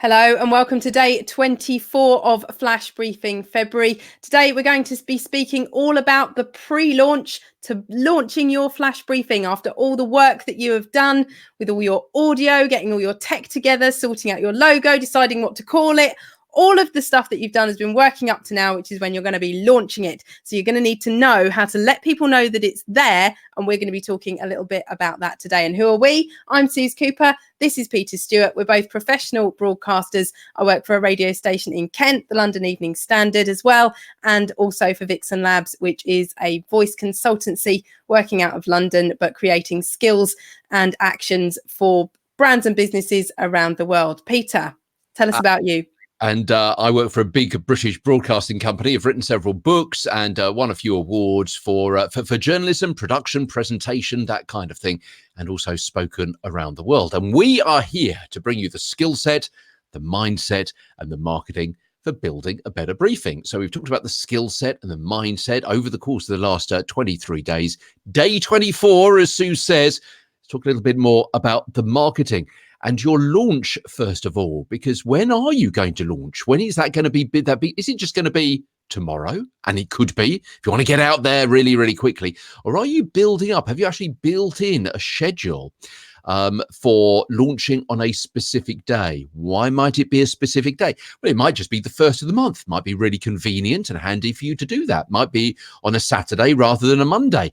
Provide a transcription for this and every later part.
Hello and welcome to day 24 of Flash Briefing February. Today we're going to be speaking all about the pre-launch to launching your Flash Briefing after all the work that you have done with all your audio, getting all your tech together, sorting out your logo, deciding what to call it. All of the stuff that you've done has been working up to now, which is when you're going to be launching it. So you're going to need to know how to let people know that it's there. And we're going to be talking a little bit about that today. And who are we? I'm Suze Cooper. This is Peter Stewart. We're both professional broadcasters. I work for a radio station in Kent, the London Evening Standard as well, and also for Vixen Labs, which is a voice consultancy working out of London, but creating skills and actions for brands and businesses around the world. Peter, tell us about you. And I work for a big British broadcasting company. I've written several books and won a few awards for journalism, production, presentation, that kind of thing, and also spoken around the world. And we are here to bring you the skill set, the mindset, and the marketing for building a better briefing. So we've talked about the skill set and the mindset over the course of the last 23 days. Day 24, as Sue says, let's talk a little bit more about the marketing. And your launch, first of all, because when are you going to launch? When is that going to be? Is it just going to be tomorrow? And it could be, if you want to get out there really, really quickly. Or are you building up? Have you actually built in a schedule for launching on a specific day? Why might it be a specific day? Well, it might just be the first of the month. Might be really convenient and handy for you to do that. Might be on a Saturday rather than a Monday.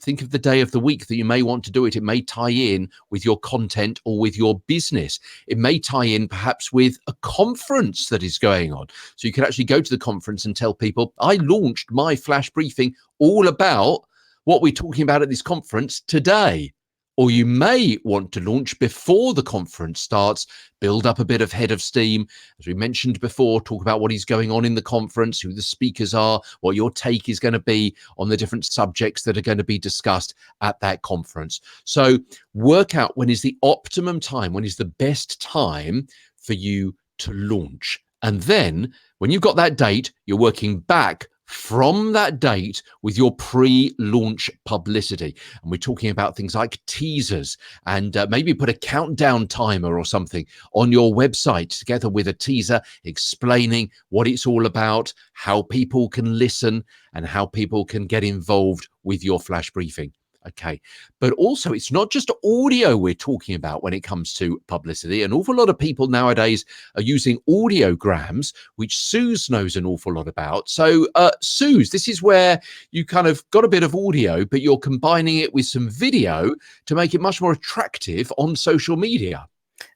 Think of the day of the week that you may want to do it. It may tie in with your content or with your business. It may tie in perhaps with a conference that is going on. So you can actually go to the conference and tell people, I launched my flash briefing all about what we're talking about at this conference today. Or you may want to launch before the conference starts, build up a bit of head of steam. As we mentioned before, talk about what is going on in the conference, who the speakers are, what your take is going to be on the different subjects that are going to be discussed at that conference. So work out when is the optimum time, when is the best time for you to launch. And then when you've got that date, you're working back from that date with your pre-launch publicity. And we're talking about things like teasers and maybe put a countdown timer or something on your website together with a teaser explaining what it's all about, how people can listen and how people can get involved with your flash briefing. Okay, but also it's not just audio we're talking about when it comes to publicity. An awful lot of people nowadays are using audiograms, which Suze knows an awful lot about. So Suze, this is where you kind of got a bit of audio, but you're combining it with some video to make it much more attractive on social media.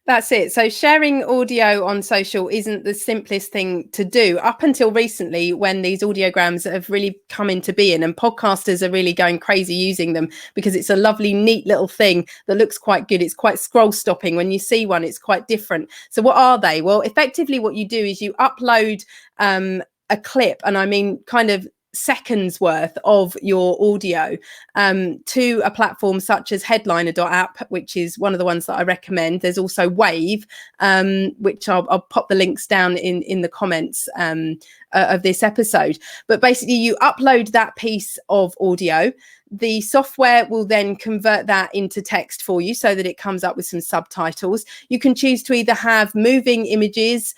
That's it. So sharing audio on social isn't the simplest thing to do up until recently, when these audiograms have really come into being and podcasters are really going crazy using them because it's a lovely, neat little thing that looks quite good. It's quite scroll stopping. When you see one, it's quite different. So what are they? Well, effectively what you do is you upload a clip, and I mean kind of seconds worth of your audio to a platform such as headliner.app, which is one of the ones that I recommend. There's also Wave, which I'll pop the links down in the comments of this episode. But basically you upload that piece of audio. The software will then convert that into text for you so that it comes up with some subtitles. You can choose to either have moving images,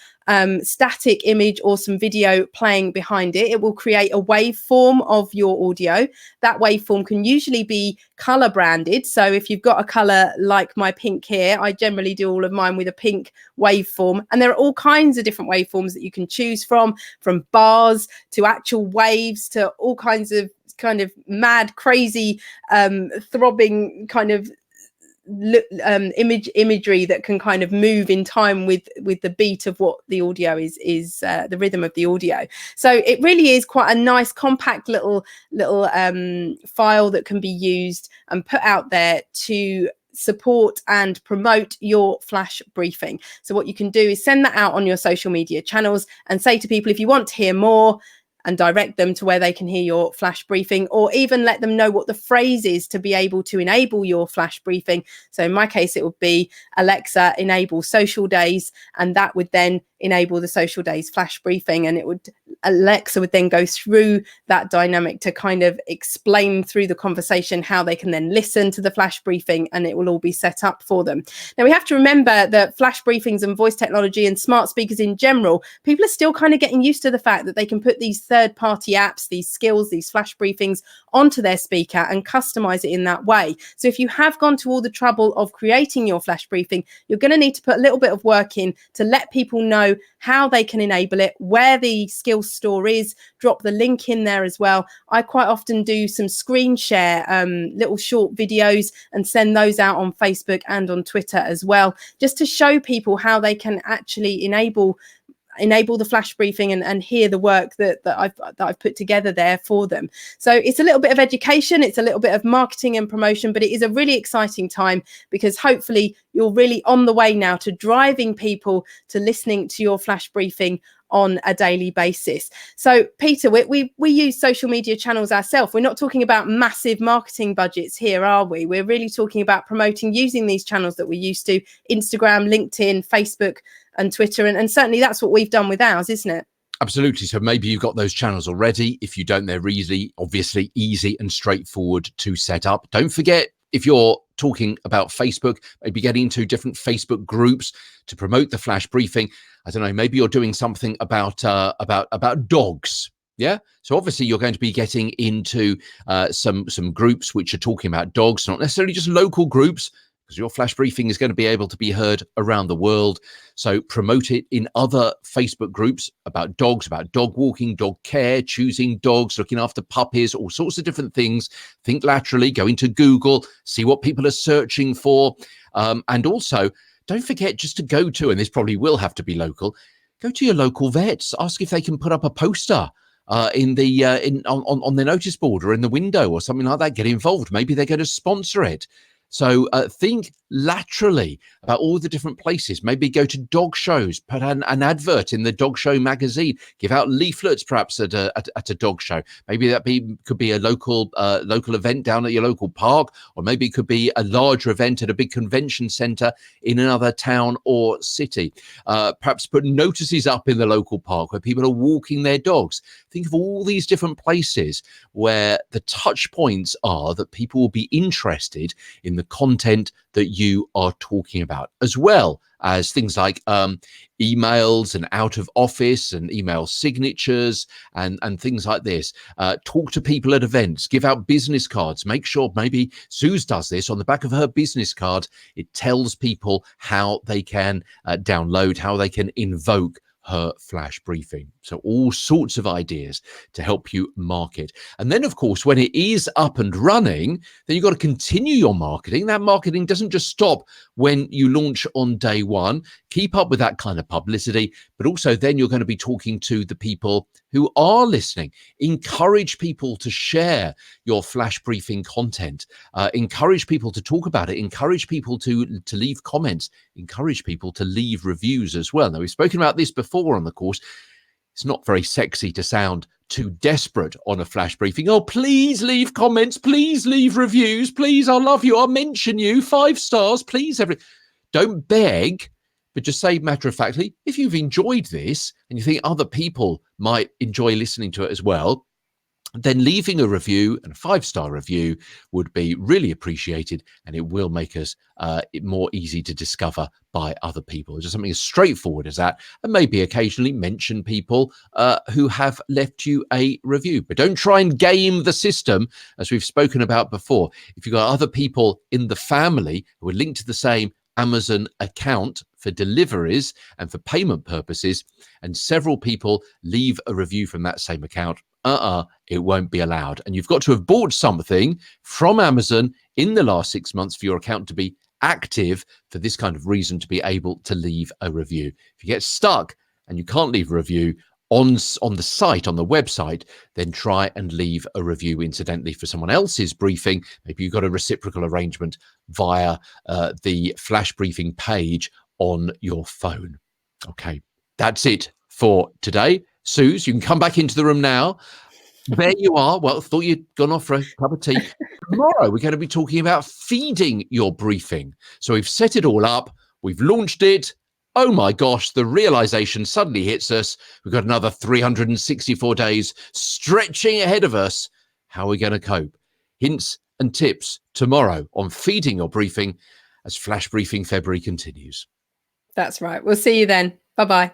static image, or some video playing behind it. It will create a waveform of your audio. That waveform can usually be color branded. So if you've got a color like my pink here, I generally do all of mine with a pink waveform. And there are all kinds of different waveforms that you can choose from bars to actual waves to all kinds of kind of mad, crazy, throbbing kind of imagery that can kind of move in time with the beat of what the audio is the rhythm of the audio. So it really is quite a nice compact little file that can be used and put out there to support and promote your flash briefing. So what you can do is send that out on your social media channels and say to people, if you want to hear more, and direct them to where they can hear your flash briefing, or even let them know what the phrase is to be able to enable your flash briefing. So in my case, it would be Alexa, enable social days, and that would then enable the social days flash briefing, and it would Alexa would then go through that dynamic to kind of explain through the conversation how they can then listen to the flash briefing, and it will all be set up for them. Now, we have to remember that flash briefings and voice technology and smart speakers in general, people are still kind of getting used to the fact that they can put these third-party apps, these skills, these flash briefings onto their speaker and customize it in that way. So if you have gone to all the trouble of creating your flash briefing, you're going to need to put a little bit of work in to let people know how they can enable it, where the skills store is, drop the link in there as well. I quite often do some screen share, little short videos, and send those out on Facebook and on Twitter as well, just to show people how they can actually enable the flash briefing and hear the work that I've put together there for them. So it's a little bit of education, it's a little bit of marketing and promotion, but it is a really exciting time, because hopefully you're really on the way now to driving people to listening to your flash briefing on a daily basis. So Peter, we use social media channels ourselves. We're not talking about massive marketing budgets here, are we? We're really talking about promoting using these channels that we're used to: Instagram, LinkedIn, Facebook and Twitter, and certainly that's what we've done with ours, isn't it? Absolutely. So maybe you've got those channels already. If you don't, they're obviously easy and straightforward to set up. Don't forget, if you're talking about Facebook, maybe getting into different Facebook groups to promote the flash briefing. I don't know, maybe you're doing something about dogs. Yeah. So obviously you're going to be getting into some groups which are talking about dogs, not necessarily just local groups, because your flash briefing is going to be able to be heard around the world. So promote it in other Facebook groups about dogs, about dog walking, dog care, choosing dogs, looking after puppies, all sorts of different things. Think laterally, go into Google, see what people are searching for. And also, don't forget just to go to, and this probably will have to be local, go to your local vets, ask if they can put up a poster on their notice board or in the window or something like that. Get involved. Maybe they're going to sponsor it. So think laterally about all the different places. Maybe go to dog shows, put an advert in the dog show magazine, give out leaflets perhaps at a dog show. Maybe could be a local event down at your local park, or maybe it could be a larger event at a big convention centre in another town or city. Perhaps put notices up in the local park where people are walking their dogs. Think of all these different places where the touch points are that people will be interested in the content that you are talking about, as well as things like emails and out of office and email signatures and things like this. Talk to people at events, give out business cards. Make sure, maybe Suze does this on the back of her business card. It tells people how they can download, how they can invoke her flash briefing. So all sorts of ideas to help you market. And then, of course, when it is up and running, then you've got to continue your marketing. That marketing doesn't just stop when you launch on day one. Keep up with that kind of publicity, but also then you're going to be talking to the people who are listening. Encourage people to share your flash briefing content. Encourage people to talk about it. Encourage people to leave comments. Encourage people to leave reviews as well. Now, we've spoken about this before on the course. It's not very sexy to sound too desperate on a flash briefing. Oh, please leave comments. Please leave reviews. Please, I'll love you. I'll mention you. 5 stars, please. Don't beg, but just say matter-of-factly, if you've enjoyed this and you think other people might enjoy listening to it as well, then leaving a review, and a 5-star review, would be really appreciated, and it will make us more easy to discover by other people. Just something as straightforward as that, and maybe occasionally mention people who have left you a review. But don't try and game the system, as we've spoken about before. If you've got other people in the family who are linked to the same Amazon account for deliveries and for payment purposes, and several people leave a review from that same account, it won't be allowed. And you've got to have bought something from Amazon in the last 6 months for your account to be active for this kind of reason, to be able to leave a review. If you get stuck and you can't leave a review on the site, on the website, then try and leave a review incidentally for someone else's briefing. Maybe you've got a reciprocal arrangement via the flash briefing page on your phone. Okay, that's it for today. Suze, you can come back into the room now. There you are. Well, thought you'd gone off for a cup of tea. Tomorrow, we're going to be talking about feeding your briefing. So we've set it all up. We've launched it. oh my gosh, the realization suddenly hits us. We've got another 364 days stretching ahead of us. How are we going to cope? Hints and tips tomorrow on Feeding Your Briefing as Flash Briefing February continues. That's right. We'll see you then. Bye-bye.